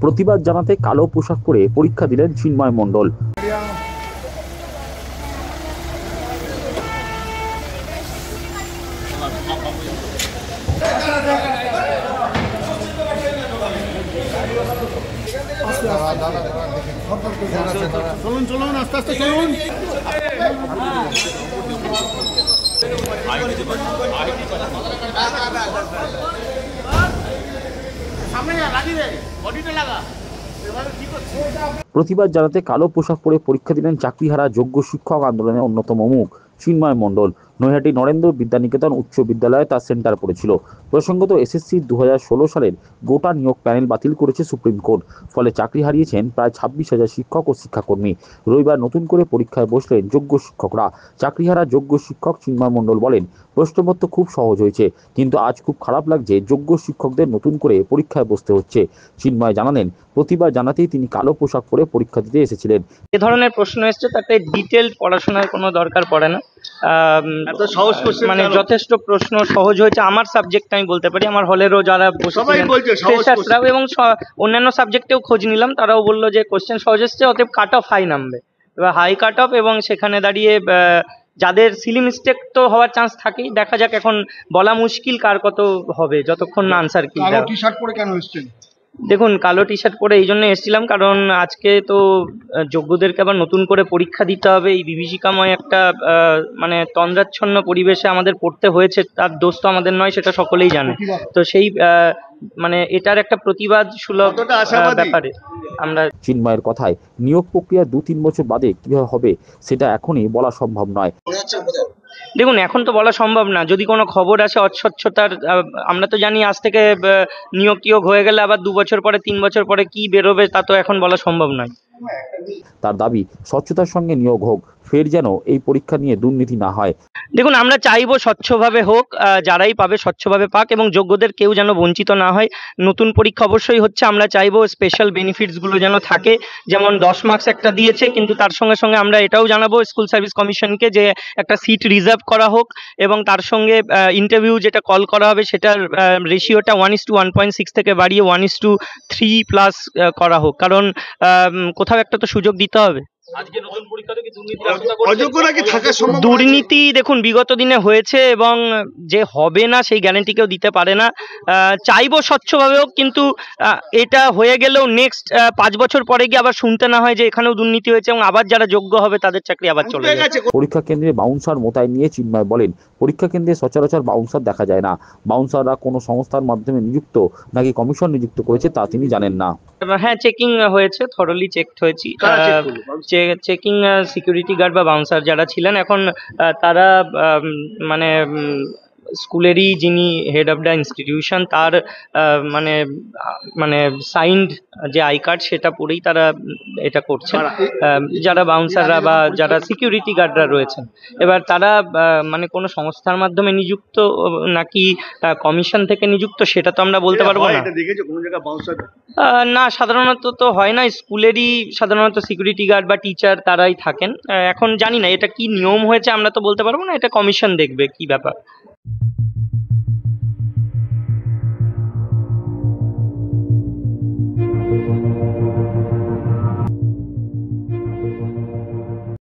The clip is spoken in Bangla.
প্রতিবাদ জানাতে কালো পোশাক পরে পরীক্ষা দিলেন চিন্ময় মণ্ডল। চলুন আস্তে আস্তে চলুন। প্রতিবাদ জানাতে কালো পোশাক পরে পরীক্ষা দিলেন চাকরিহারা যোগ্য শিক্ষক আন্দোলনের অন্যতম মুখ চিন্ময় মণ্ডল। নৈহাটি নরেন্দ্র বিদ্যানিকেতন উচ্চ বিদ্যালয়ে তার সেন্টার পড়েছিল। প্রসঙ্গত এসএসসি 2016 সালের গোটা নিয়োগ প্যানেল বাতিল করেছে সুপ্রিম কোর্ট। ফলে চাকরি হারিয়েছেন প্রায় 26,000 শিক্ষক ও শিক্ষাকর্মী। রবিবার নতুন করে পরীক্ষায় বসলেন যোগ্য শিক্ষকরা। চাকরিহারা যোগ্য শিক্ষক চিন্ময় মণ্ডল বলেন, প্রশ্নপত্র খুব সহজ হয়েছে, কিন্তু আজ খুব খারাপ লাগছে যোগ্য শিক্ষকদের নতুন করে পরীক্ষায় বসতে হচ্ছে। চিন্ময় জানালেন, প্রতিবার জানাতেই তিনি কালো পোশাক পরে পরীক্ষা দিতে এসেছিলেন। এ ধরনের প্রশ্ন এসছে তাতে ডিটেইলড পড়াশোনার কোনো দরকার পড়ে না। এত সহজ কোশ্চেন, মানে যথেষ্ট প্রশ্ন সহজ হয়েছে। আমার সাবজেক্ট আমি বলতে পারি, আমার হলেরও যারা ফ্রেশার্সরা এবং অন্যান্য সাবজেক্টেও খোঁজ নিলাম, তারাও বললো যে কোশ্চেন সহজ এসছে, অতএব কাট অফ হাই নামবে। এবার হাই কাট অফ এবং সেখানে দাঁড়িয়ে যাদের সিলি মিস্টেক তো হওয়ার চান্স থাকেই, দেখা যাক। এখন বলা মুশকিল কার কত হবে যতক্ষণ না আনসার কি। কালো টি শার্ট পরে কেন এসেছেন? দেখুন, কালো টি শার্ট পরে এই জন্য এসেছিলাম কারণ আজকে তো যোগ্যদেরকে আবার নতুন করে পরীক্ষা দিতে হবে। এই বিভীষিকাময় একটা মানে তন্দ্রাচ্ছন্ন পরিবেশে আমাদের পড়তে হয়েছে, তার দোষ তো আমাদের নয়, সেটা সকলেই জানে। তো সেই মানে এটার একটা প্রতিবাদ সুলভ ব্যাপারে আমরা। চিন্ময়ের কথায়, নিয়োগ প্রক্রিয়া 2-3 বছর বাদে কিভাবে হবে সেটা এখনই বলা সম্ভব নয়। দেখুন, এখন তো বলা সম্ভব না। যদি কোনো খবর আসে অস্বচ্ছতার, আমরা তো জানি আজ থেকে নিয়োগ টিয়োগ হয়ে গেলে আবার 2 বছর পরে 3 বছর পরে কি বেরোবে তা তো এখন বলা সম্ভব নয়। তার দাবি, স্বচ্ছতার সঙ্গে নিয়োগ হোক, ফের যেন এই পরীক্ষা নিয়ে দুর্নীতি না হয়। দেখুন, আমরা চাইবো স্বচ্ছভাবে হোক, যারাই পাবে স্বচ্ছভাবে পাক এবং যোগ্যদের কেউ যেন বঞ্চিত না হয়। নতুন পরীক্ষা অবশ্যই হচ্ছে, আমরা চাইবো স্পেশাল বেনিফিটসগুলো যেন থাকে। যেমন 10 মার্কস একটা দিয়েছে, কিন্তু তার সঙ্গে সঙ্গে আমরা এটাও জানাবো স্কুল সার্ভিস কমিশনকে যে একটা সিট রিজার্ভ করা হোক এবং তার সঙ্গে ইন্টারভিউ যেটা কল করা হবে সেটার রেশিওটা 1:1.6 থেকে বাড়িয়ে 1:3+ করা হোক। কারণ কোথাও একটা তো সুযোগ দিতে হবে। দুর্নীতি দেখুন বিগত দিনে হয়েছে এবং যে হবে না সেই গ্যারান্টি কেউ দিতে পারে না। চাইবো স্বচ্ছভাবে হোক, কিন্তু এটা হয়ে গেলেও নেক্সট 5 বছর পরে গিয়ে আবার শুনতে না হয় যে এখানেও দুর্নীতি হয়েছে এবং আবার যারা যোগ্য হবে তাদের চাকরি আবার চলে যাবে। পরীক্ষা কেন্দ্রে বাউন্সার মোতায়েন নিয়ে চিন্ময় বলেন, পরীক্ষা কেন্দ্রে সচরাচর বাউন্সার দেখা যায় না। বাউন্সাররা কোনো সংস্থার মাধ্যমে নিযুক্ত নাকি কমিশন নিযুক্ত করেছে তা তিনি জানেন না। হ্যাঁ, চেকিং হয়েছে, থরলি চেকড হয়েছি। চেকিং সিকিউরিটি গার্ড বা বাউন্সার যারা ছিলেন, এখন তারা মানে স্কুলেরই যিনি হেড অফ দ্য ইনস্টিটিউশন তার মানে সাইন্ড যে আই কার্ড সেটা পরেই তারা এটা করছেন। যারা বাউন্সাররা বা যারা সিকিউরিটি গার্ডরা রয়েছেন, এবার তারা মানে কোনো সংস্থার মাধ্যমে নিযুক্ত নাকি কমিশন থেকে নিযুক্ত সেটা তো আমরা বলতে পারবো না। না, সাধারণত তো হয় না। স্কুলেরই সাধারণত সিকিউরিটি গার্ড বা টিচার তারাই থাকেন। এখন জানি না এটা কি নিয়ম হয়েছে, আমরা তো বলতে পারবো না, এটা কমিশন দেখবে কি ব্যাপার।